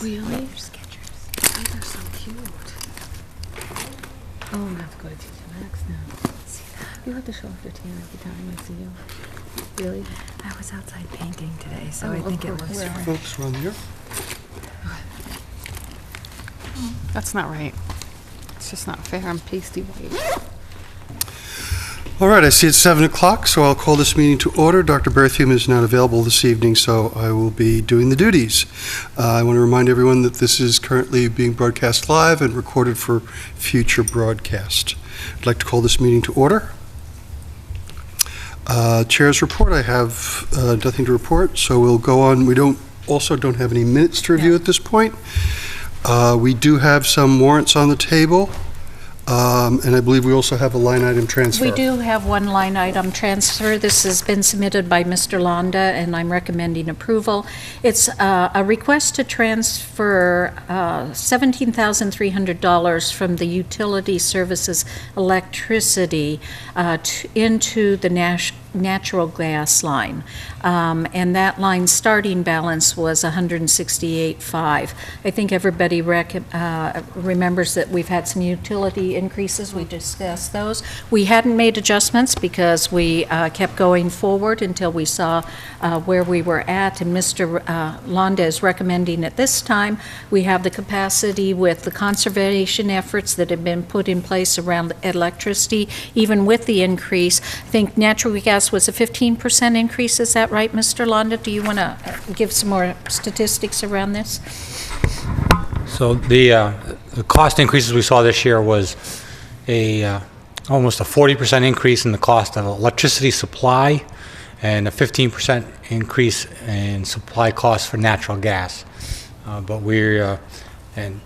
Really? Oh, they're so cute. Oh, I'm gonna have to go to TJ Maxx now. See that? You have to show off your tan every time I see you. Really? I was outside painting today, so Oh, I think it of course. looks Where? fresh. Folks around here. That's not right. It's just not fair. I'm pasty white. All right, I see it's 7 o'clock, so I'll call this meeting to order. Dr. Berthium is not available this evening, so I will be doing the duties. I want to remind everyone that this is currently being broadcast live and recorded for future broadcast. I'd like to call this meeting to order. Chair's report, I have nothing to report, so we'll go on. We also don't have any minutes to review at this point. We do have some warrants on the table. And I believe we also have a line item transfer. We do have one line item transfer. This has been submitted by Mr. Londa, and I'm recommending approval. It's a request to transfer $17,300 from the utility services electricity into the natural gas line. And that line's starting balance was $168.5. I think everybody remembers that we've had some utility increases. We discussed those. We hadn't made adjustments because we kept going forward until we saw where we were at, and Mr. Londa is recommending at this time we have the capacity with the conservation efforts that have been put in place around electricity, even with the increase. I think natural gas was a 15% increase. Is that right, Mr. Londa? Do you want to give some more statistics around this? So the cost increases we saw this year was almost a 40% increase in the cost of electricity supply and a 15% increase in supply costs for natural gas. And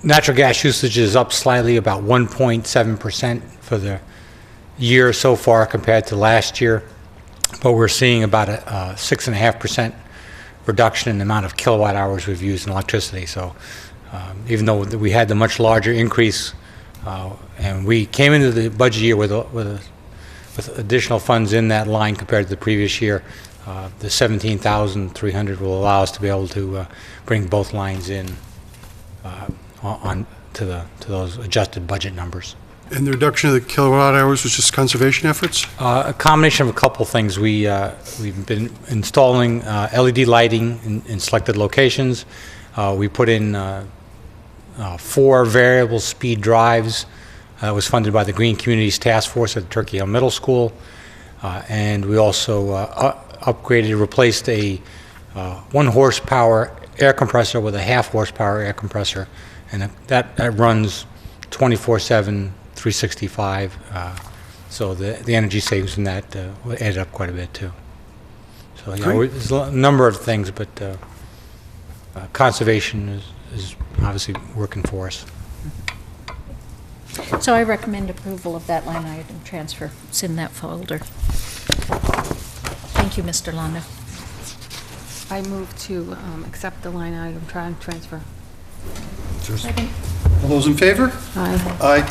natural gas usage is up slightly, about 1.7% for the year so far compared to last year. But we're seeing about a 6.5% reduction in the amount of kilowatt hours we've used in electricity. So even though we had the much larger increase, and we came into the budget year with additional funds in that line compared to the previous year, the $17,300 will allow us to be able to bring both lines in to those adjusted budget numbers. And the reduction of the kilowatt hours was just conservation efforts? A combination of a couple things. We've been installing LED lighting in selected locations. We put in 4 variable speed drives. That was funded by the Green Communities Task Force at Turkey Hill Middle School. And we also replaced a 1 horsepower air compressor with a 1/2 horsepower air compressor. And that runs 24/7, 365, so the energy savings in that added up quite a bit too. So yeah, there's a number of things, but conservation is obviously working for us. So I recommend approval of that line item transfer. It's in that folder. Thank you, Mr. Londa. I move to accept the line item transfer. Second. All those in favor? Aye. Aye.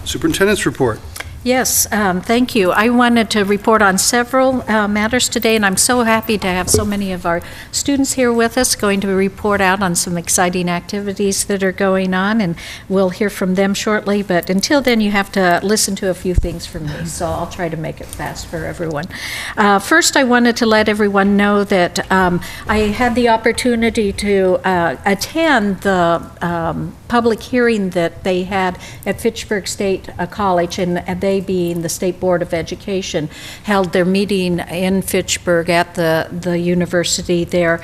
Superintendent's report. Yes, thank you. I wanted to report on several matters today, and I'm so happy to have so many of our students here with us, going to report out on some exciting activities that are going on, and we'll hear from them shortly. But until then, you have to listen to a few things from me, so I'll try to make it fast for everyone. First, I wanted to let everyone know that I had the opportunity to attend the public hearing that they had at Fitchburg State College, and they, being the State Board of Education, held their meeting in Fitchburg at the university there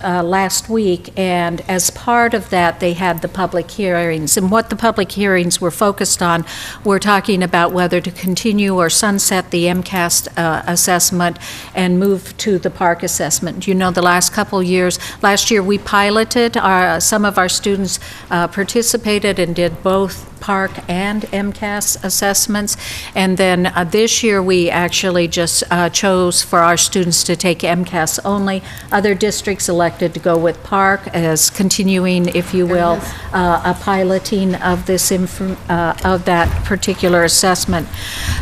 last week, and as part of that they had the public hearings, and what the public hearings were focused on were talking about whether to continue or sunset the MCAS assessment and move to the PARC assessment. You know, the last couple years, last year we piloted, some of our students participated and did both PARC and MCAS assessments, and then this year we actually just chose for our students to take MCAS only. Other districts elected elected to go with Park as continuing, if you will, a piloting of this of that particular assessment.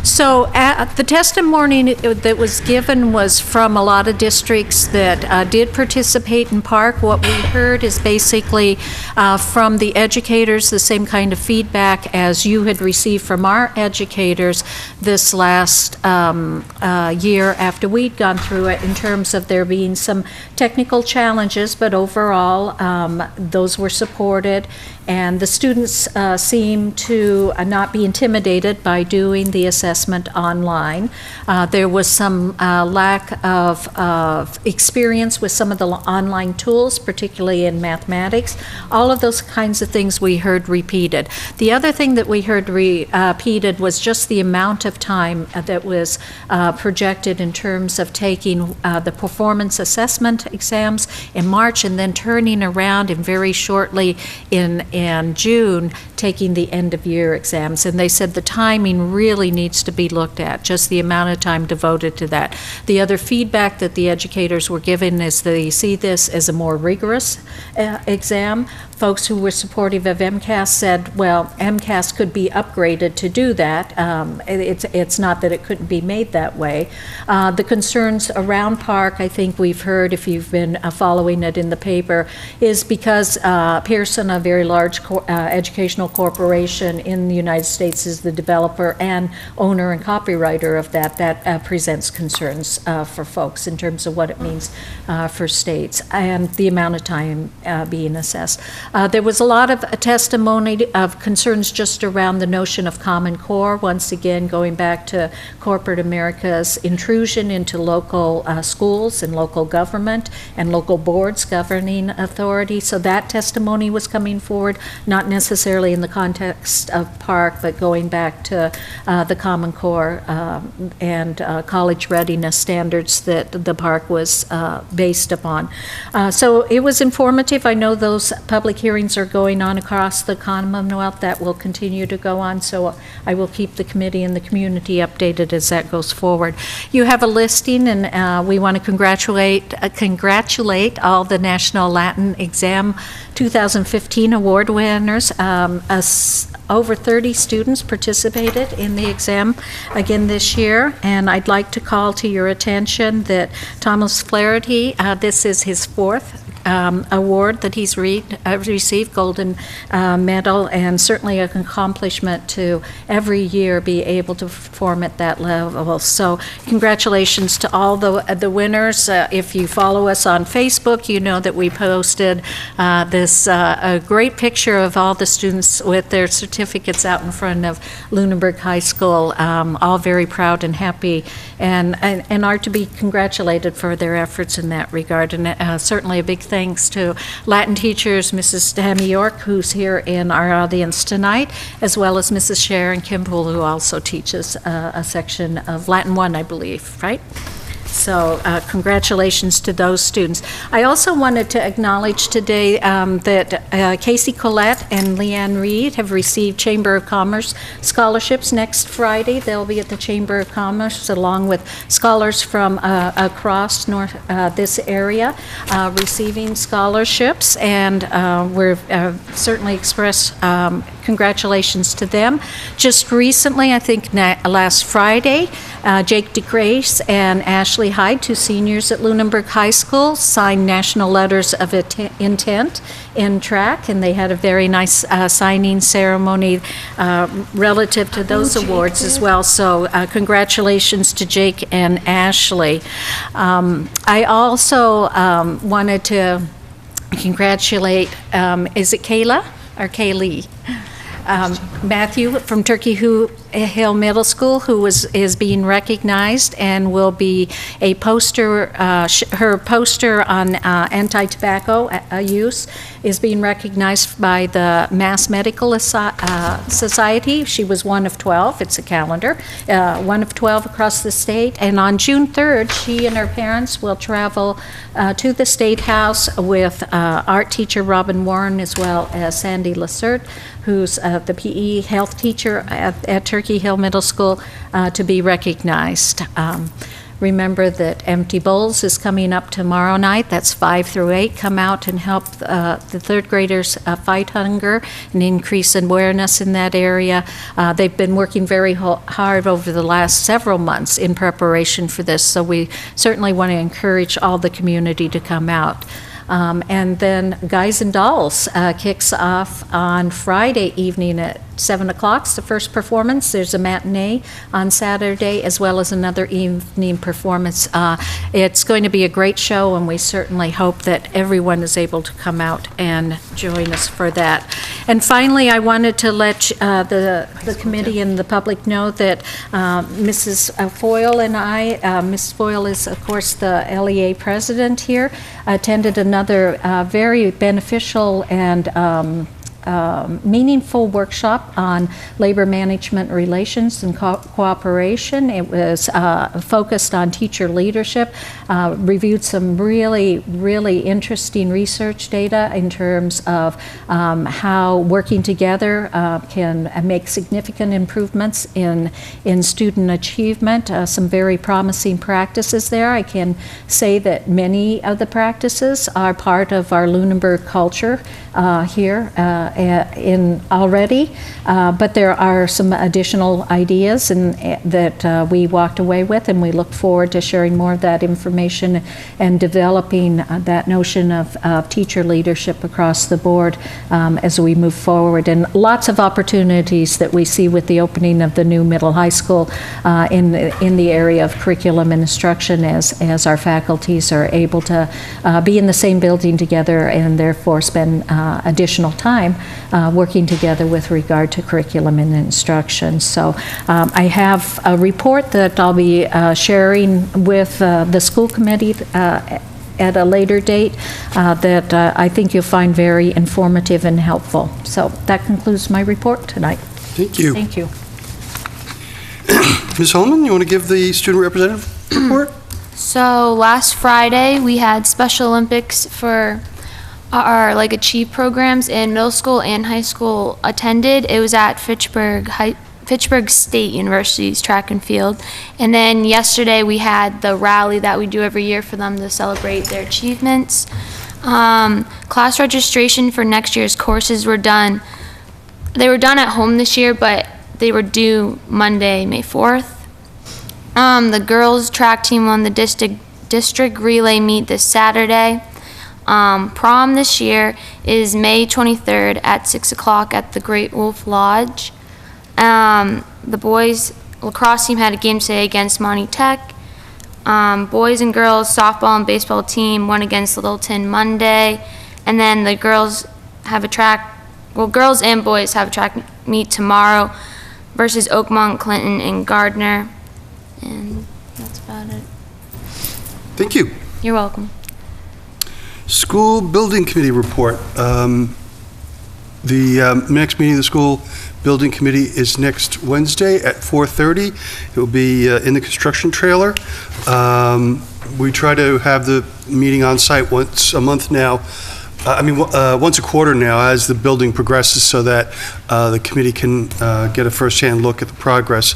So the testimony that was given was from a lot of districts that did participate in Park. What we heard is basically from the educators the same kind of feedback as you had received from our educators this last year after we'd gone through it, in terms of there being some technical challenges, but overall those were supported, and the students seem to not be intimidated by doing the assessment online. There was some lack of experience with some of the online tools, particularly in mathematics. All of those kinds of things we heard repeated. The other thing that we heard repeated was just the amount of time that was projected in terms of taking the performance assessment exams in March and then turning around and very shortly in June taking the end of year exams. And they said the timing really needs to be looked at, just the amount of time devoted to that. The other feedback that the educators were given is they see this as a more rigorous exam. Folks who were supportive of MCAS said, well, MCAS could be upgraded to do that. It's not that it couldn't be made that way. The concerns around Park, I think we've heard, if you've been following it in the paper, is because Pearson, a very large educational corporation in the United States, is the developer and owner and copywriter of that presents concerns for folks in terms of what it means for states and the amount of time being assessed. There was a lot of testimony of concerns just around the notion of Common Core, once again going back to corporate America's intrusion into local schools and local government and local boards governing authority. So that testimony was coming forward, not necessarily in the context of Park, but going back to the Common Core and college readiness standards that the Park was based upon. So it was informative. I know those public hearings are going on across the Commonwealth. That will continue to go on, so I will keep the committee and the community updated as that goes forward. You have a listing, and we want to congratulate all the National Latin Exam 2015 award winners. Over 30 students participated in the exam again this year, and I'd like to call to your attention that Thomas Flaherty, this is his fourth award that he's received, golden medal, and certainly an accomplishment to every year be able to perform at that level. So congratulations to all the winners. If you follow us on Facebook, you know that we posted this a great picture of all the students with their certificates out in front of Lunenburg High School, all very proud and happy, and are to be congratulated for their efforts in that regard. And certainly a big thanks to Latin teachers, Mrs. Tammy York, who's here in our audience tonight, as well as Mrs. Sharon Kimball, who also teaches a section of Latin 1, I believe, right? So congratulations to those students. I also wanted to acknowledge today that Casey Collette and Leanne Reed have received Chamber of Commerce scholarships next Friday. They'll be at the Chamber of Commerce along with scholars from across this area receiving scholarships, and we're certainly express congratulations to them. Just recently, I think last Friday, Jake DeGrace and Ashley Hyde, two seniors at Lunenburg High School, signed national letters of intent in track, and they had a very nice signing ceremony relative to those awards as well. So congratulations to Jake and Ashley. I also wanted to congratulate, is it Kayla or Kaylee? Matthew from Turkey Hill Middle School, who is being recognized and will be a poster, her poster on anti-tobacco use is being recognized by the Mass Medical Society. She was one of 12, it's a calendar, one of 12 across the state, and on June 3rd, she and her parents will travel to the State House with art teacher Robin Warren, as well as Sandy Lacerte, who's the PE health teacher at Turkey Hill Middle School, to be recognized. remember that Empty Bowls is coming up tomorrow night. That's 5 through 8. Come out and help the third graders fight hunger and increase awareness in that area. They've been working very hard over the last several months in preparation for this, so we certainly want to encourage all the community to come out. And then Guys and Dolls kicks off on Friday evening at 7 o'clock. It's the first performance. There's a matinee on Saturday as well as another evening performance. It's going to be a great show, and we certainly hope that everyone is able to come out and join us for that. And finally, I wanted to let the committee and the public know that Mrs. Foyle and I, Mrs. Foyle is, of course, the LEA president here, attended another very beneficial and meaningful workshop on labor management relations and cooperation. It was focused on teacher leadership, reviewed some really interesting research data in terms of how working together can make significant improvements in student achievement. Some very promising practices there. I can say that many of the practices are part of our Lunenburg culture here in already, but there are some additional ideas that we walked away with, and we look forward to sharing more of that information and developing that notion of teacher leadership across the board as we move forward. And lots of opportunities that we see with the opening of the new middle high school in the area of curriculum and instruction as our faculties are able to be in the same building together and therefore spend additional time working together with regard to curriculum and instruction. So I have a report that I'll be sharing with the school committee at a later date that I think you'll find very informative and helpful. So that concludes my report tonight. Thank you. Thank you. Ms. Holman, you want to give the student representative report? So last Friday we had Special Olympics for our Achieve programs, and middle school and high school attended. It was at Fitchburg State University's track and field. And then yesterday we had the rally that we do every year for them to celebrate their achievements. Class registration for next year's courses were done. They were done at home this year, but they were due Monday, May 4th. The girls track team won the district relay meet this Saturday. Prom this year is May 23rd at 6 o'clock at the Great Wolf Lodge. The boys lacrosse team had a game today against Monty Tech. Boys and girls softball and baseball team won against Littleton Monday. And then the girls have girls and boys have a track meet tomorrow versus Oakmont, Clinton, and Gardner. And that's about it. Thank you. You're welcome. School Building Committee report. The next meeting of the School Building Committee is next Wednesday at 4:30. It will be in the construction trailer. We try to have the meeting on site once a month now. Once a quarter now as the building progresses, so that the committee can get a first-hand look at the progress,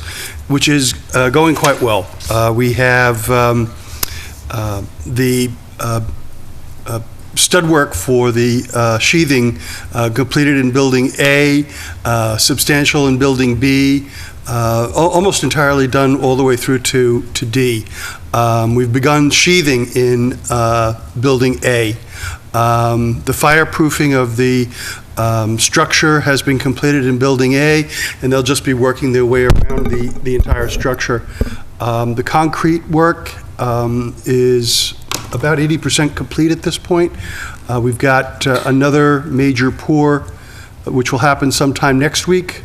which is going quite well. We have the stud work for the sheathing completed in Building A, substantial in Building B, almost entirely done all the way through to D. We've begun sheathing in Building A. The fireproofing of the structure has been completed in Building A, and they'll just be working their way around the entire structure. The concrete work is about 80% complete at this point. We've got another major pour, which will happen sometime next week,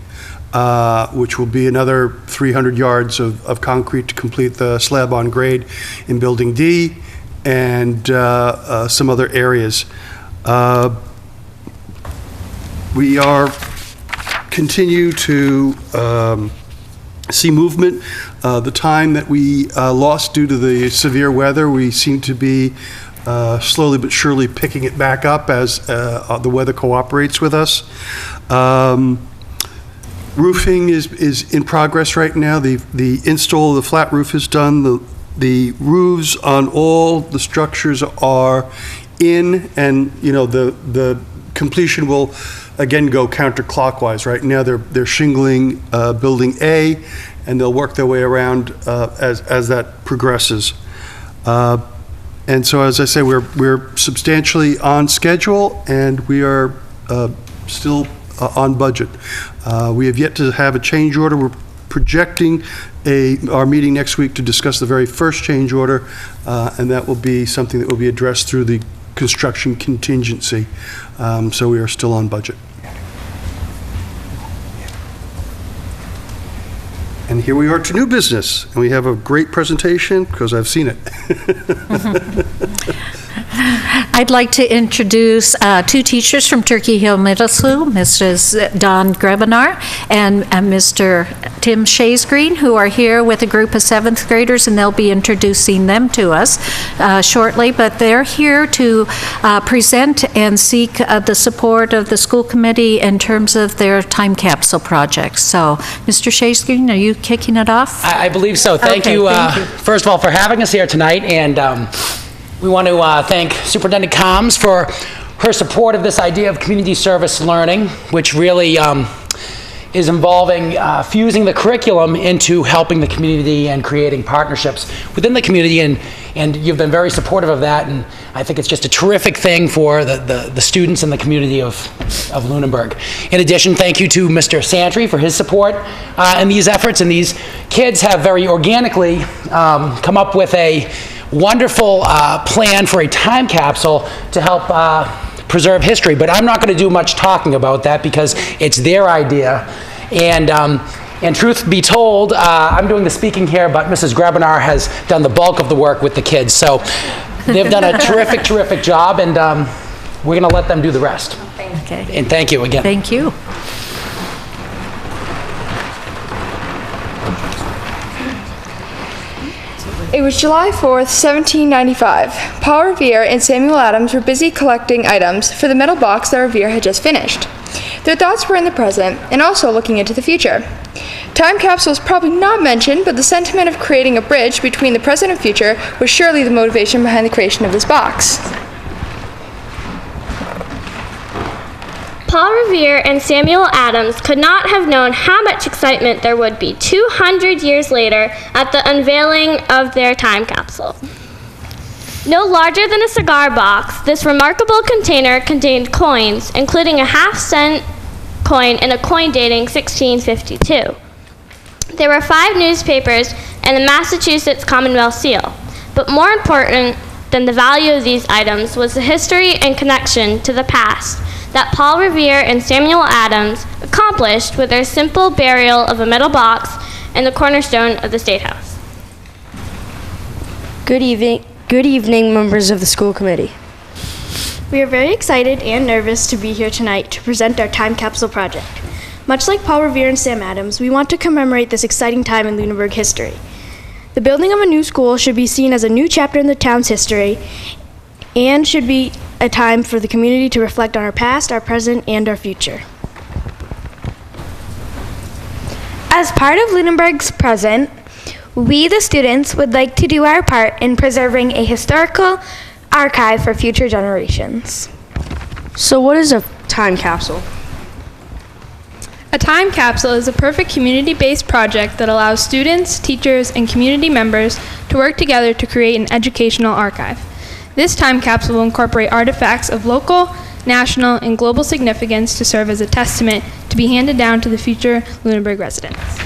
which will be another 300 yards of concrete to complete the slab on grade in Building D and some other areas. We continue to see movement. The time that we lost due to the severe weather, we seem to be slowly but surely picking it back up as the weather cooperates with us. Roofing is in progress right now. The install of the flat roof is done. The roofs on all the structures are in, and, the completion will, again, go counterclockwise. Right now, they're shingling Building A, and they'll work their way around as that progresses. And so, as I say, we're substantially on schedule, and we are still on budget. We have yet to have a change order. We're projecting our meeting next week to discuss the very first change order, and that will be something that will be addressed through the construction contingency. So we are still on budget. And here we are to new business, and we have a great presentation because I've seen it. I'd like to introduce two teachers from Turkey Hill Middle School, Mrs. Dawn Grebenar and Mr. Tim Shaysgreen, who are here with a group of 7th graders, and they'll be introducing them to us shortly. But they're here to present and seek the support of the school committee in terms of their time capsule project. So, Mr. Shaysgreen, are you kicking it off? I believe so. Thank you, first of all, for having us here tonight. And we want to thank Superintendent Combs for her support of this idea of community service learning, which really is involving fusing the curriculum into helping the community and creating partnerships within the community. And you've been very supportive of that. And I think it's just a terrific thing for the students and the community of Lunenburg. In addition, thank you to Mr. Santry for his support in these efforts. And these kids have very organically come up with a wonderful plan for a time capsule to help preserve history. But I'm not going to do much talking about that because it's their idea. And truth be told, I'm doing the speaking here, but Mrs. Grebenar has done the bulk of the work with the kids. So they've done a terrific, terrific job, and we're going to let them do the rest. Okay. And thank you again. Thank you. It was July 4th, 1795. Paul Revere and Samuel Adams were busy collecting items for the metal box that Revere had just finished. Their thoughts were in the present and also looking into the future. Time capsule is probably not mentioned, but the sentiment of creating a bridge between the present and future was surely the motivation behind the creation of this box. Paul Revere and Samuel Adams could not have known how much excitement there would be 200 years later at the unveiling of their time capsule. No larger than a cigar box, this remarkable container contained coins, including a half-cent coin and a coin dating 1652. There were 5 newspapers and the Massachusetts Commonwealth seal, but more important than the value of these items was the history and connection to the past that Paul Revere and Samuel Adams accomplished with their simple burial of a metal box and the cornerstone of the State House. Good evening, members of the school committee. We are very excited and nervous to be here tonight to present our time capsule project. Much like Paul Revere and Sam Adams, we want to commemorate this exciting time in Lunenburg history. The building of a new school should be seen as a new chapter in the town's history and should be a time for the community to reflect on our past, our present, and our future. As part of Lunenburg's present, we, the students, would like to do our part in preserving a historical archive for future generations. So what is a time capsule? A time capsule is a perfect community-based project that allows students, teachers, and community members to work together to create an educational archive. This time capsule will incorporate artifacts of local, national, and global significance to serve as a testament to be handed down to the future Lunenburg residents.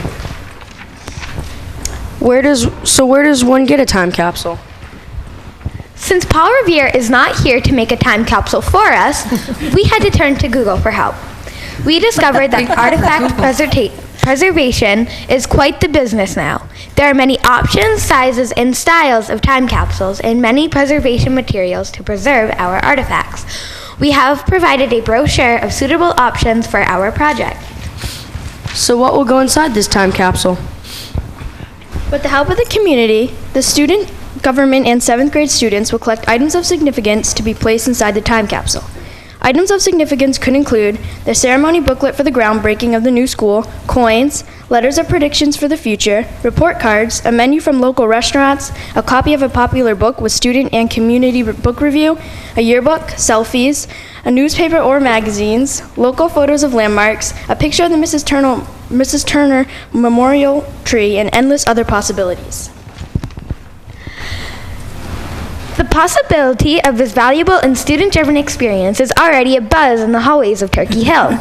Where does one get a time capsule? Since Paul Revere is not here to make a time capsule for us, we had to turn to Google for help. We discovered that artifact preservation is quite the business now. There are many options, sizes, and styles of time capsules and many preservation materials to preserve our artifacts. We have provided a brochure of suitable options for our project. So what will go inside this time capsule? With the help of the community, the student, government, and 7th grade students will collect items of significance to be placed inside the time capsule. Items of significance could include the ceremony booklet for the groundbreaking of the new school, coins, letters of predictions for the future, report cards, a menu from local restaurants, a copy of a popular book with student and community book review, a yearbook, selfies, a newspaper or magazines, local photos of landmarks, a picture of the Mrs. Turner Memorial Tree, and endless other possibilities. The possibility of this valuable and student-driven experience is already abuzz in the hallways of Turkey Hill.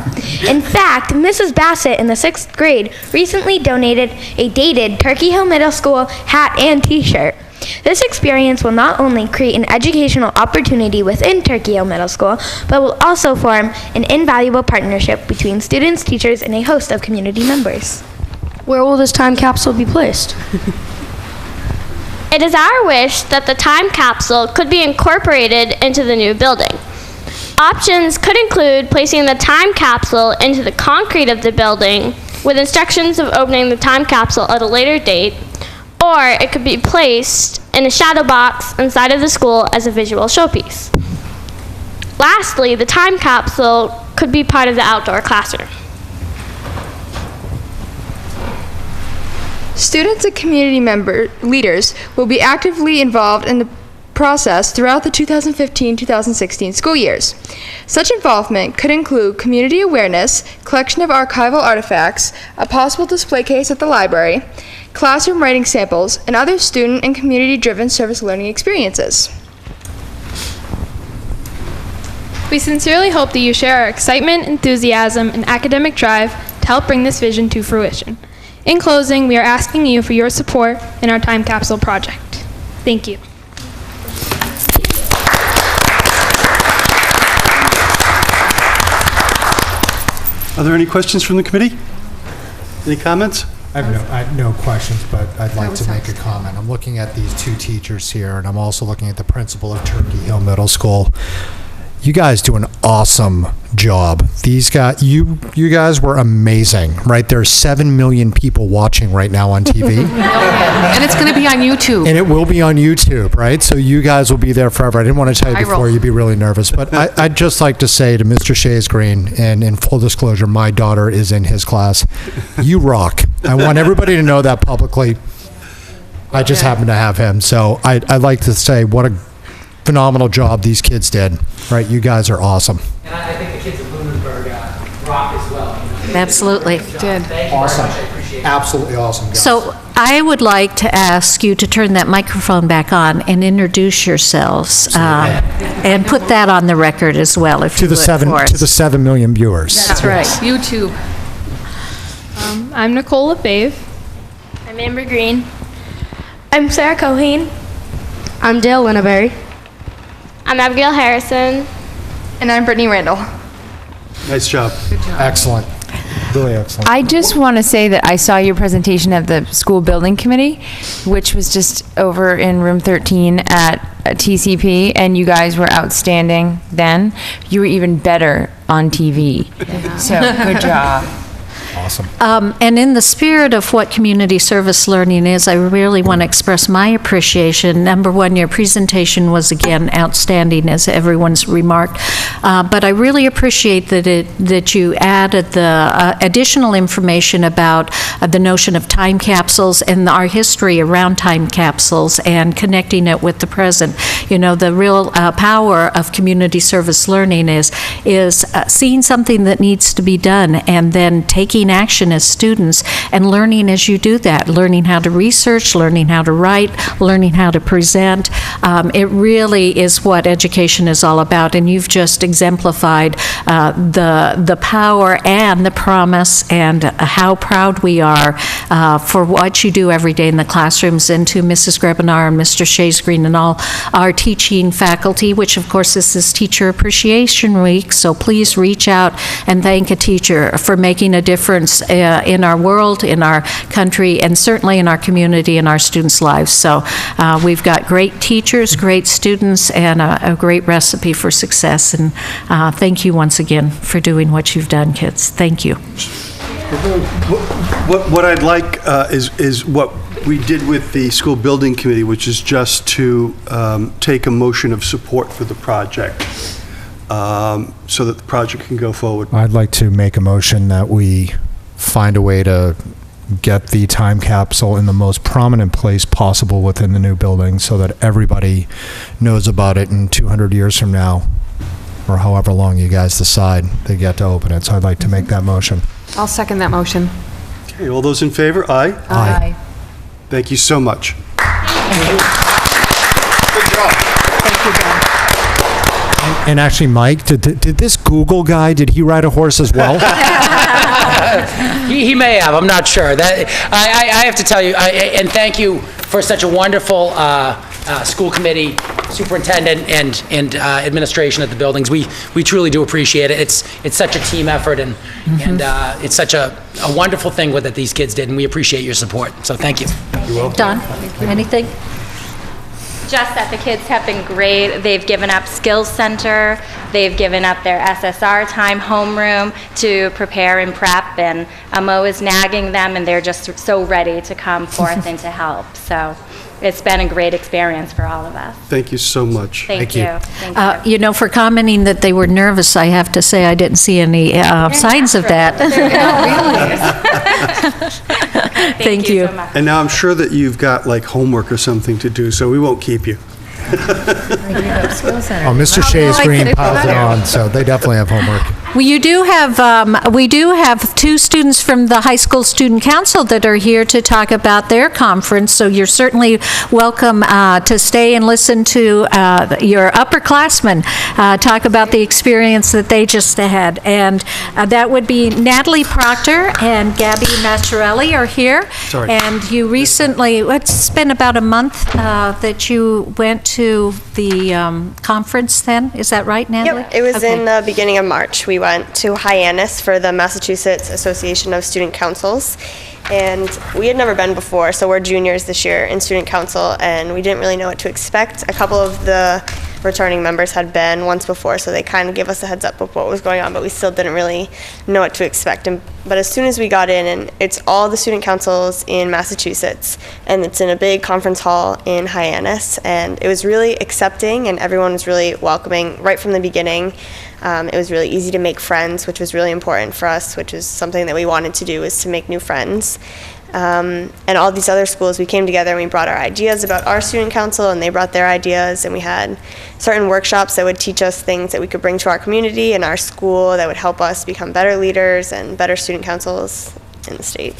In fact, Mrs. Bassett in the 6th grade recently donated a dated Turkey Hill Middle School hat and t-shirt. This experience will not only create an educational opportunity within Turkey Hill Middle School, but will also form an invaluable partnership between students, teachers, and a host of community members. Where will this time capsule be placed? It is our wish that the time capsule could be incorporated into the new building. Options could include placing the time capsule into the concrete of the building with instructions of opening the time capsule at a later date, or it could be placed in a shadow box inside of the school as a visual showpiece. Lastly, the time capsule could be part of the outdoor classroom. Students and community leaders will be actively involved in the process throughout the 2015-2016 school years. Such involvement could include community awareness, collection of archival artifacts, a possible display case at the library, classroom writing samples, and other student and community-driven service learning experiences. We sincerely hope that you share our excitement, enthusiasm, and academic drive to help bring this vision to fruition. In closing, we are asking you for your support in our time capsule project. Thank you. Are there any questions from the committee? Any comments? I have no questions, but I'd like to make a comment. I'm looking at these two teachers here, and I'm also looking at the principal of Turkey Hill Middle School. You guys do an awesome job. These guys, you guys were amazing, right? There's 7 million people watching right now on TV. And it's going to be on YouTube. And it will be on YouTube, right? So you guys will be there forever. I didn't want to tell you before, you'd be really nervous. But I'd just like to say to Mr. Shays Green, and in full disclosure, my daughter is in his class, you rock. I want everybody to know that publicly. I just happen to have him. So I'd like to say what a phenomenal job these kids did, right? You guys are awesome. And I think the kids at Bloomsburg rock as well. Absolutely. Did. Awesome. Absolutely awesome, guys. So I would like to ask you to turn that microphone back on and introduce yourselves, and put that on the record as well, if you would, for us. To the 7 million viewers. That's right. YouTube. I'm Nicole LeFave. I'm Amber Green. I'm Sarah Cohane. I'm Dale Winterberry. I'm Abigail Harrison. And I'm Brittany Randall. Nice job. Good job. Excellent. Really excellent. I just want to say that I saw your presentation of the school building committee, which was just over in room 13 at TCP, and you guys were outstanding then. You were even better on TV. Yeah. So good job. Awesome. And in the spirit of what community service learning is, I really want to express my appreciation. Number one, your presentation was, again, outstanding, as everyone's remarked. But I really appreciate that you added the additional information about the notion of time capsules and our history around time capsules and connecting it with the present. You know, the real power of community service learning is seeing something that needs to be done and then taking action as students and learning as you do that, learning how to research, learning how to write, learning how to present. It really is what education is all about, and you've just exemplified the power and the promise and how proud we are for what you do every day in the classrooms, and to Mrs. Grebinar and Mr. Shays Green and all our teaching faculty, which of course this is Teacher Appreciation Week, so please reach out and thank a teacher for making a difference in our world, in our country, and certainly in our community and our students' lives. So we've got great teachers, great students, and a great recipe for success. And thank you once again for doing what you've done, kids. Thank you. What I'd like is what we did with the school building committee, which is just to take a motion of support for the project. so that the project can go forward. I'd like to make a motion that we find a way to get the time capsule in the most prominent place possible within the new building so that everybody knows about it in 200 years from now, or however long you guys decide they get to open it. So I'd like to make that motion. I'll second that motion. Okay, all those in favor? Aye? Aye. Thank you so much. And actually, Mike, did this Google guy, did he ride a horse as well? He may have. I'm not sure. That I have to tell you, and thank you for such a wonderful school committee, superintendent, and administration at the buildings. We truly do appreciate it. It's such a team effort, and it's such a wonderful thing that these kids did, and we appreciate your support. So thank you. You're welcome. Don, anything? Just that the kids have been great. They've given up Skills Center. They've given up their SSR time, homeroom to prepare and prep. And Mo is nagging them, and they're just so ready to come forth and to help. So it's been a great experience for all of us. Thank you so much. Thank you. Thank you. You know, for commenting that they were nervous, I have to say I didn't see any signs of that. Thank you. So much. And now I'm sure that you've got like homework or something to do, so we won't keep you. Oh, Mr. Shays Green piled it on, so they definitely have homework. Well, we do have two students from the high school student council that are here to talk about their conference, so you're certainly welcome to stay and listen to your upperclassmen talk about the experience that they just had. And that would be Natalie Proctor and Gabby Mastrelli are here. Sorry. And you recently, it's been about a month that you went to the conference then, is that right, Natalie? Yep, it was Okay. in the beginning of March. We went to Hyannis for the Massachusetts Association of Student Councils, and we had never been before, so we're juniors this year in student council, and we didn't really know what to expect. A couple of the returning members had been once before, so they kind of gave us a heads up of what was going on, but we still didn't really know what to expect. But as soon as we got in, and it's all the student councils in Massachusetts, and it's in a big conference hall in Hyannis, and it was really accepting, and everyone was really welcoming right from the beginning. It was really easy to make friends, which was really important for us, which is something that we wanted to do, is to make new friends. And all these other schools, we came together and we brought our ideas about our student council, and they brought their ideas, and we had certain workshops that would teach us things that we could bring to our community and our school that would help us become better leaders and better student councils in the state.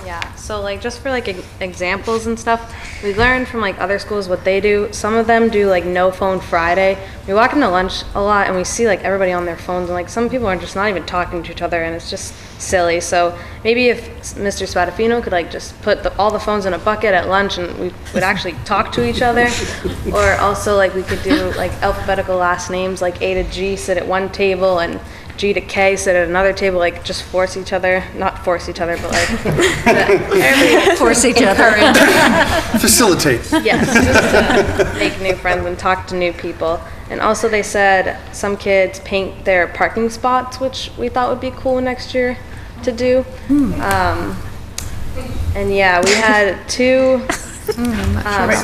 Yeah, so like just for like examples and stuff, we learned from like other schools what they do. Some of them do like no phone Friday. We walk into lunch a lot and we see like everybody on their phones, and like some people are just not even talking to each other, and it's just silly. So maybe if Mr. Spadafino could like just put all the phones in a bucket at lunch, and we would actually talk to each other. Or also like we could do like alphabetical last names, like A to G sit at one table and G to K sit at another table, like just force each other, not force each other, but like Force each other. Facilitate. Yes, just to make new friends and talk to new people. And also they said some kids paint their parking spots, which we thought would be cool next year to do. And yeah, we had two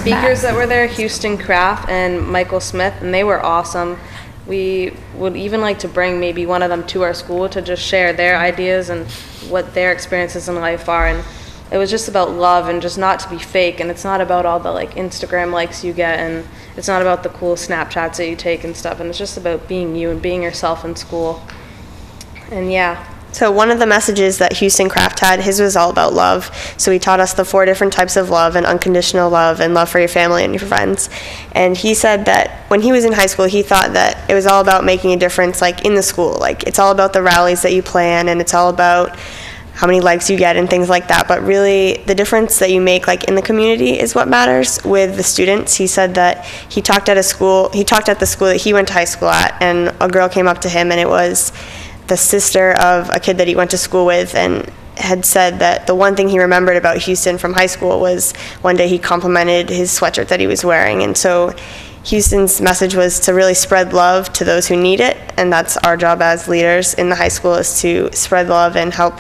speakers that were there, Houston Kraft and Michael Smith, and they were awesome. We would even like to bring maybe one of them to our school to just share their ideas and what their experiences in life are. And it was just about love and just not to be fake, and it's not about all the like Instagram likes you get, and it's not about the cool Snapchats that you take and stuff, and it's just about being you and being yourself in school. And yeah. So one of the messages that Houston Kraft had, his was all about love. So he taught us the 4 different types of love, and unconditional love, and love for your family and your friends. And he said that when he was in high school, he thought that it was all about making a difference, like in the school. Like it's all about the rallies that you plan, and it's all about how many likes you get and things like that. But really, the difference that you make, like in the community, is what matters with the students. He said that he talked at the school that he went to high school at, and a girl came up to him, and it was the sister of a kid that he went to school with, and had said that the one thing he remembered about Houston from high school was one day he complimented his sweatshirt that he was wearing. And so Houston's message was to really spread love to those who need it, and that's our job as leaders in the high school, is to spread love and help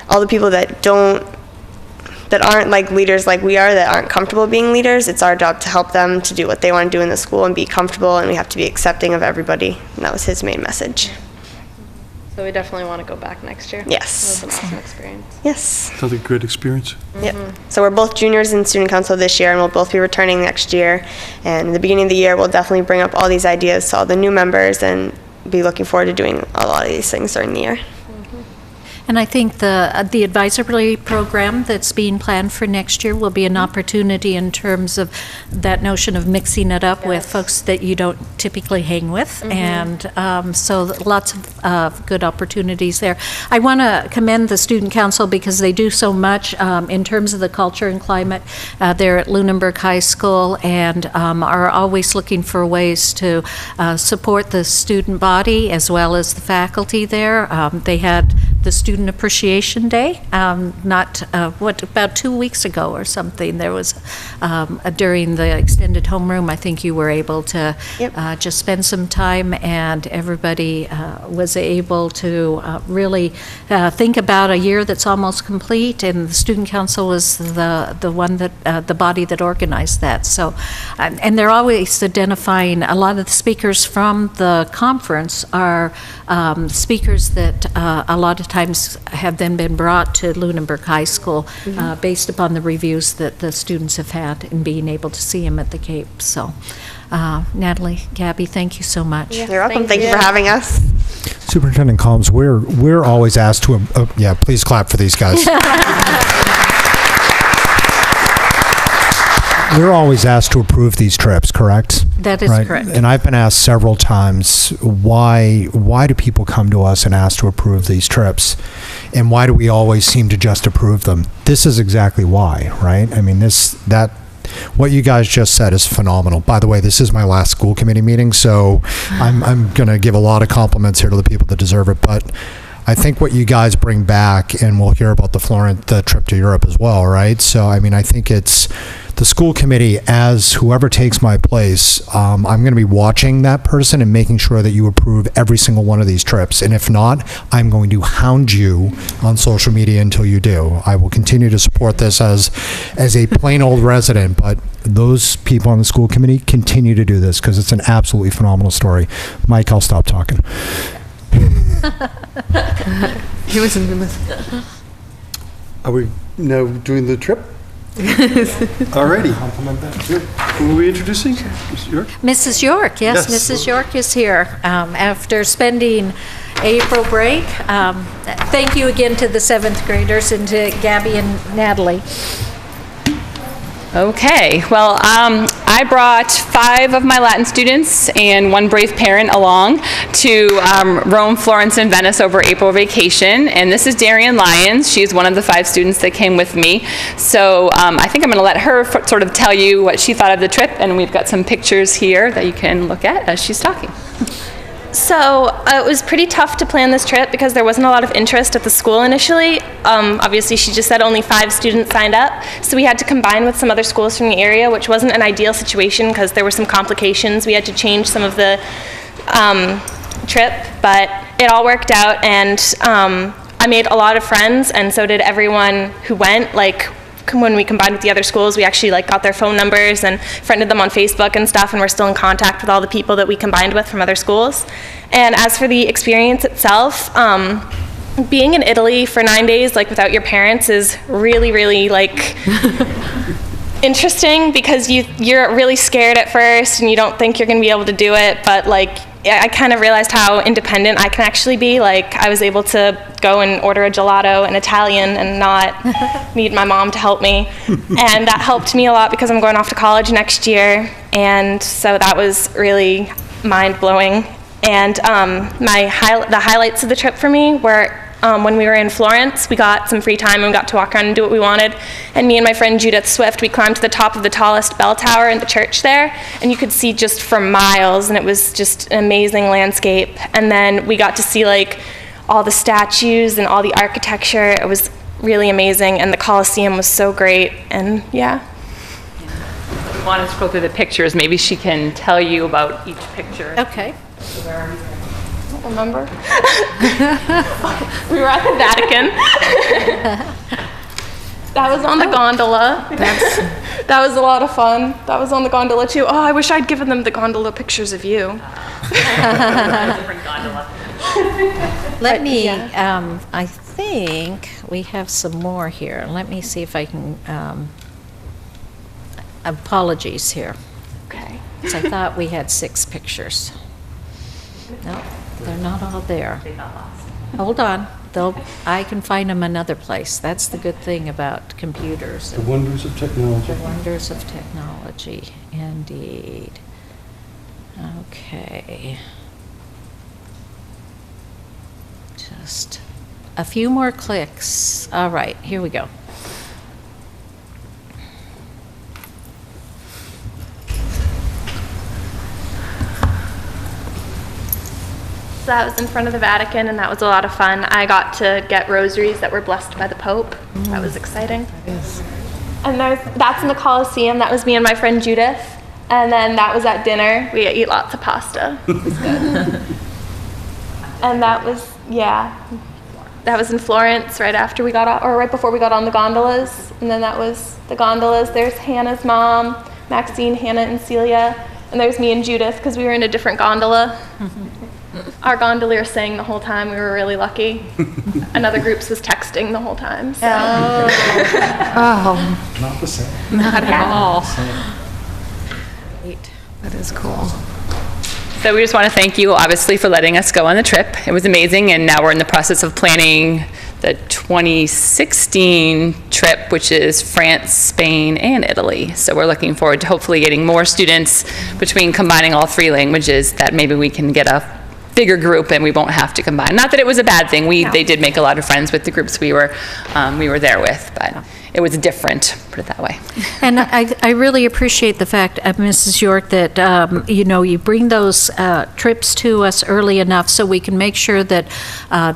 all the people that don't that aren't like leaders like we are, that aren't comfortable being leaders. It's our job to help them to do what they want to do in the school and be comfortable, and we have to be accepting of everybody. And that was his main message. So we definitely want to go back next year. Yes. It was an awesome experience. Yes. Another great experience. Yep. So we're both juniors in student council this year, and we'll both be returning next year. And in the beginning of the year, we'll definitely bring up all these ideas to all the new members and be looking forward to doing a lot of these things during the year. And I think the advisory program that's being planned for next year will be an opportunity in terms of that notion of mixing it up with folks that you don't typically hang with. And so lots of good opportunities there. I want to commend the Student Council because they do so much in terms of the culture and climate there at Lunenburg High School, and are always looking for ways to support the student body as well as the faculty there. They had the Student Appreciation Day, about 2 weeks ago or something. There was, during the extended homeroom, I think you were able to just spend some time, and everybody was able to really think about a year that's almost complete, and the Student Council was the one that, the body that organized that. So, and they're always identifying, a lot of the speakers from the conference are speakers that a lot of times have then been brought to Lunenburg High School based upon the reviews that the students have had and being able to see them at the Cape. So, Natalie, Gabby, thank you so much. You're welcome. Thank you for having us. Superintendent Combs, we're always asked to, yeah, please clap for these guys. We're always asked to approve these trips, correct? That is correct. And I've been asked several times, why do people come to us and ask to approve these trips? And why do we always seem to just approve them? This is exactly why, right? I mean, what you guys just said is phenomenal. By the way, this is my last school committee meeting, so I'm going to give a lot of compliments here to the people that deserve it. But I think what you guys bring back, and we'll hear about the trip to Europe as well, right? So, I mean, I think it's the school committee, as whoever takes my place, I'm going to be watching that person and making sure that you approve every single one of these trips. And if not, I'm going to hound you on social media until you do. I will continue to support this as a plain old resident, but those people on the school committee continue to do this because it's an absolutely phenomenal story. Mike, I'll stop talking. He was in the list. Are we now doing the trip? Alrighty. Who are we introducing? Mrs. York? Mrs. York, yes, Mrs. York is here. After spending April break, thank you again to the 7th graders and to Gabby and Natalie. Okay, well, I brought 5 of my Latin students and 1 brave parent along to Rome, Florence, and Venice over April vacation, and this is Darian Lyons. She's one of the 5 students that came with me. So I think I'm going to let her sort of tell you what she thought of the trip, and we've got some pictures here that you can look at as she's talking. So it was pretty tough to plan this trip because there wasn't a lot of interest at the school initially. Obviously, she just said only 5 students signed up, so we had to combine with some other schools from the area, which wasn't an ideal situation because there were some complications. We had to change some of the trip, but it all worked out, and I made a lot of friends, and so did everyone who went. Like, when we combined with the other schools, we actually got their phone numbers and friended them on Facebook and stuff, and we're still in contact with all the people that we combined with from other schools. And as for the experience itself, being in Italy for 9 days, without your parents, is really, really, interesting because you're really scared at first and you don't think you're going to be able to do it, but I kind of realized how independent I can actually be. I was able to go and order a gelato in Italian and not need my mom to help me. And that helped me a lot because I'm going off to college next year. And so that was really mind-blowing. And the highlights of the trip for me were when we were in Florence, we got some free time and we got to walk around and do what we wanted. And me and my friend Judith Swift, we climbed to the top of the tallest bell tower in the church there, and you could see just for miles, and it was just an amazing landscape. And then we got to see all the statues and all the architecture. It was really amazing, and the Colosseum was so great, and yeah. We wanted to go through the pictures. Maybe she can tell you about each picture. Okay. I don't remember. We were at the Vatican. That was on the gondola. That was a lot of fun. That was on the gondola too. Oh, I wish I'd given them the gondola pictures of you. Let me, I think we have some more here. Let me see if I can, apologies here. Okay. 'Cause I thought we had 6 pictures. No, they're not all there. Hold on. I can find them another place. That's the good thing about computers. The wonders of technology. The wonders of technology, indeed. Okay. Just a few more clicks. All right, here we go. So that was in front of the Vatican, and that was a lot of fun. I got to get rosaries that were blessed by the Pope. That was exciting. And that's in the Colosseum. That was me and my friend Judith. And then that was at dinner. We ate lots of pasta. It was good. And that was in Florence right after we got on, or right before we got on the gondolas. And then that was the gondolas. There's Hannah's mom, Maxine, Hannah, and Celia. And there's me and Judith because we were in a different gondola. Our gondolier sang the whole time. We were really lucky. Another group was texting the whole time. So. Oh. Not the same. Not at all. That is cool. So we just want to thank you, obviously, for letting us go on the trip. It was amazing, and now we're in the process of planning the 2016 trip, which is France, Spain, and Italy. So we're looking forward to hopefully getting more students between combining all 3 languages, that maybe we can get a bigger group and we won't have to combine. Not that it was a bad thing. They did make a lot of friends with the groups we were there with, but it was different, put it that way. And I really appreciate the fact, Mrs. York, that you bring those trips to us early enough so we can make sure that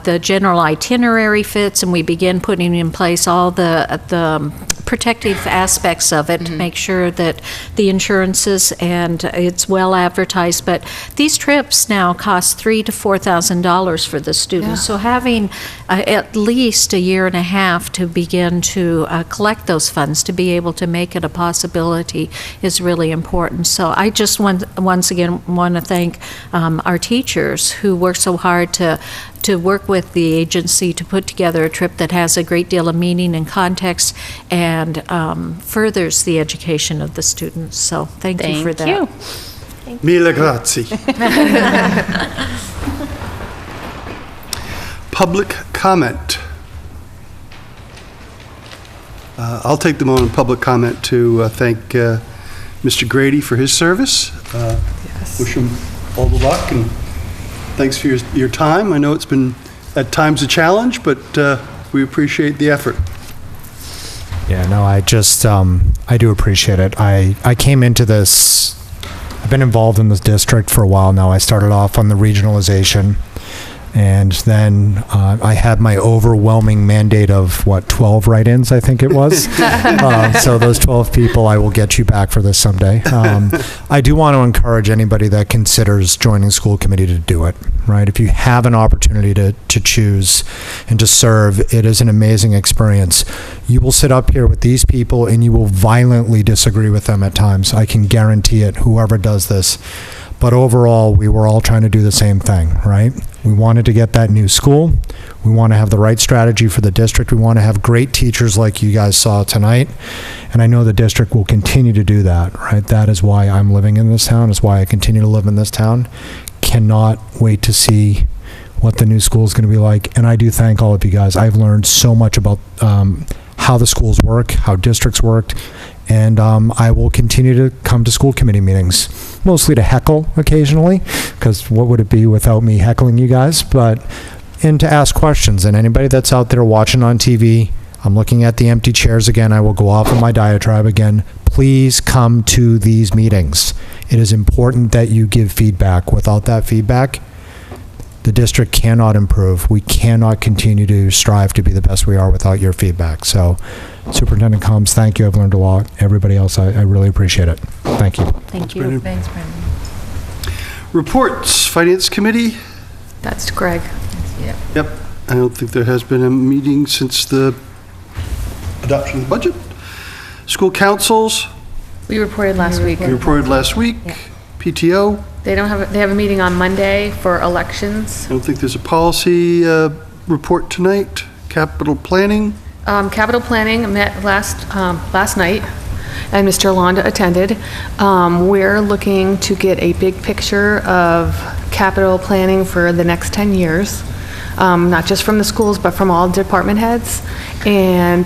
the general itinerary fits, and we begin putting in place all the protective aspects of it to make sure that the insurances and it's well advertised. But these trips now cost $3,000 to $4,000 for the students. So having at least a year and a half to begin to collect those funds to be able to make it a possibility is really important. So I just once again want to thank our teachers who work so hard to work with the agency to put together a trip that has a great deal of meaning and context and furthers the education of the students. So thank you for that. Thank you. Mille grazie. Public comment. I'll take the moment of public comment to thank Mr. Grady for his service. Wish him all the luck, and thanks for your time. I know it's been at times a challenge, but we appreciate the effort. Yeah, no, I do appreciate it. I came into this, I've been involved in this district for a while now. I started off on the regionalization, and then I had my overwhelming mandate of, 12 write-ins, I think it was. So those 12 people, I will get you back for this someday. I do want to encourage anybody that considers joining school committee to do it, right? If you have an opportunity to choose and to serve, it is an amazing experience. You will sit up here with these people and you will violently disagree with them at times. I can guarantee it, whoever does this. But overall, we were all trying to do the same thing, right? We wanted to get that new school. We want to have the right strategy for the district. We want to have great teachers like you guys saw tonight. And I know the district will continue to do that, right? That is why I'm living in this town. Is why I continue to live in this town. Cannot wait to see what the new school is going to be like. And I do thank all of you guys. I've learned so much about how the schools work, how districts worked. And I will continue to come to school committee meetings, mostly to heckle occasionally, because what would it be without me heckling you guys? And to ask questions. And anybody that's out there watching on TV, I'm looking at the empty chairs again. I will go off on my diatribe again. Please come to these meetings. It is important that you give feedback. Without that feedback, the district cannot improve. We cannot continue to strive to be the best we are without your feedback. So, Superintendent Combs, thank you. I've learned a lot. Everybody else, I really appreciate it. Thank you. Thank you. Thanks, Brendan. Reports, Finance Committee. That's Greg. Yep. I don't think there has been a meeting since the adoption of the budget. School councils, We reported last week. we reported last week. Yeah. PTO, They have a meeting on Monday for elections. I don't think there's a policy report tonight. Capital planning, Capital Planning met last night, and Mr. Londa attended. We're looking to get a big picture of capital planning for the next 10 years, not just from the schools, but from all department heads. And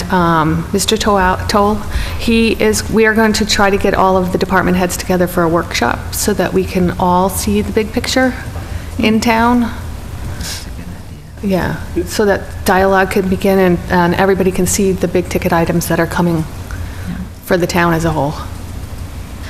Mr. Toll, we are going to try to get all of the department heads together for a workshop so that we can all see the big picture in town. Yeah, so that dialogue can begin and everybody can see the big ticket items that are coming for the town as a whole.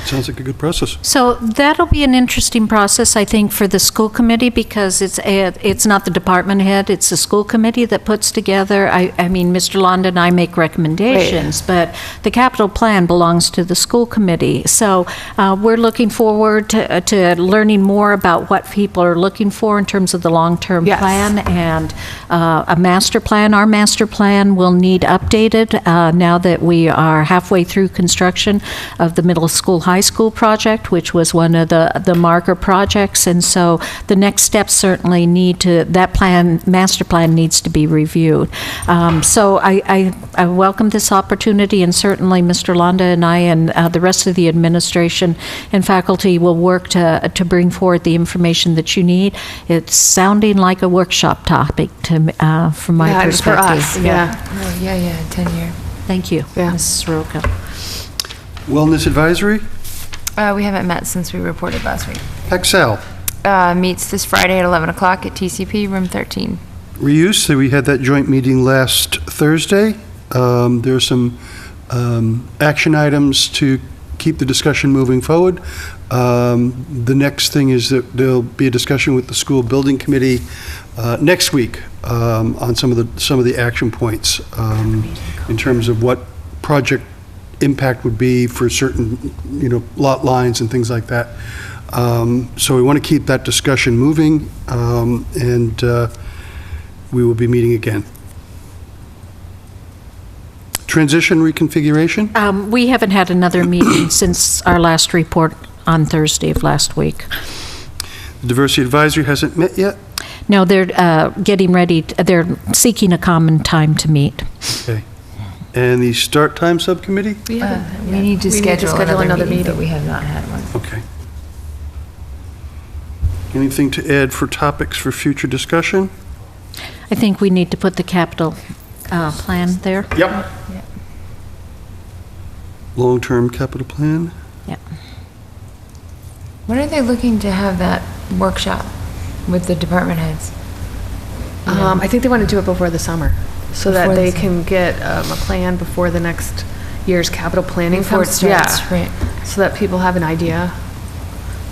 sounds like a good process. So that'll be an interesting process, I think, for the school committee, because it's not the department head, it's the school committee that puts together. I mean, Mr. Londa and I make recommendations, but the capital plan belongs to the school committee. So we're looking forward to learning more about what people are looking for in terms of the long-term plan and a master plan. Our master plan will need updated now that we are halfway through construction of the middle school, high school project, which was one of the marker projects. And so the next steps certainly master plan needs to be reviewed. So I welcome this opportunity, and certainly Mr. Londa and I and the rest of the administration and faculty will work to bring forward the information that you need. It's sounding like a workshop topic from my perspective. For us, yeah. Oh, yeah, 10-year. Thank you, Mrs. Roca. Wellness advisory, We haven't met since we reported last week. Capsule. Meets this Friday at 11 o'clock at TCP, room 13. Reuse, so we had that joint meeting last Thursday. There are some action items to keep the discussion moving forward. The next thing is that there'll be a discussion with the school building committee next week on some of the action points in terms of what project impact would be for certain, lot lines and things like that. So we want to keep that discussion moving, and we will be meeting again. Transition reconfiguration? We haven't had another meeting since our last report on Thursday of last week. The Diversity Advisory hasn't met yet? No, they're getting ready, they're seeking a common time to meet. Okay. And the Start Time Subcommittee? We need to schedule another meeting, but we have not had one. Okay. Anything to add for topics for future discussion? I think we need to put the capital plan there. Yep. Long-term capital plan? Yep. When are they looking to have that workshop with the department heads? I think they want to do it before the summer, so that they can get a plan before the next year's capital planning Before it starts, right. So that people have an idea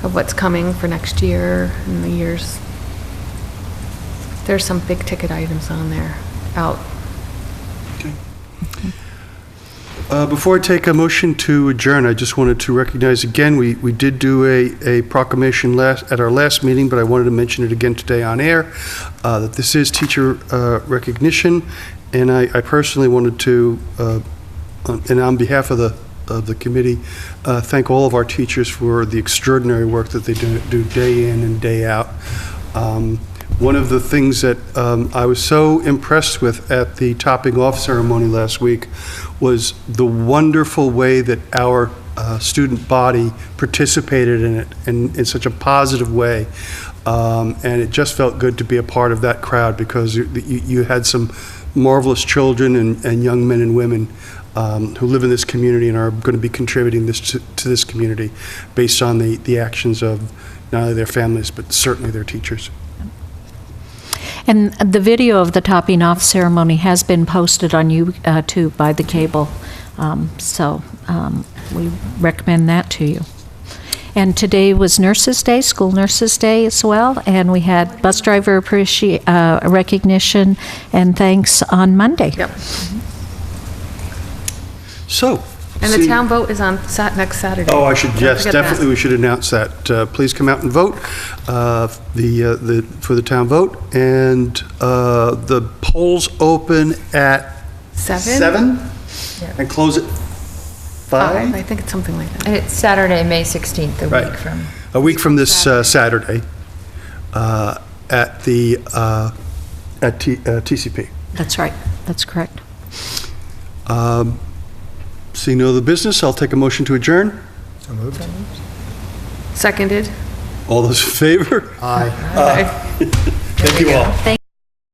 of what's coming for next year and the years. There's some big ticket items on there, out. Before I take a motion to adjourn, I just wanted to recognize again, we did do a proclamation at our last meeting, but I wanted to mention it again today on air, that this is teacher recognition, and I personally wanted to, and on behalf of the committee, thank all of our teachers for the extraordinary work that they do day in and day out. One of the things that I was so impressed with at the topping off ceremony last week was the wonderful way that our student body participated in it in such a positive way. And it just felt good to be a part of that crowd, because you had some marvelous children and young men and women who live in this community and are going to be contributing to this community based on the actions of not only their families, but certainly their teachers. And the video of the topping off ceremony has been posted on YouTube by the cable, so we recommend that to you. And today was Nurses Day, School Nurses Day as well, and we had bus driver recognition and thanks on Monday. Yep. So. And the town vote is on next Saturday. Oh, yes, definitely that. We should announce that. Please come out and vote for the town vote. And the polls open at 7? And close at 5? I think it's something like that. And it's Saturday, May 16th, a Right. week from. A week from this Saturday at the TCP. That's right. That's correct. Seeing no other business, I'll take a motion to adjourn. So moved. Seconded. All those in favor? Aye. Thank you all. Thank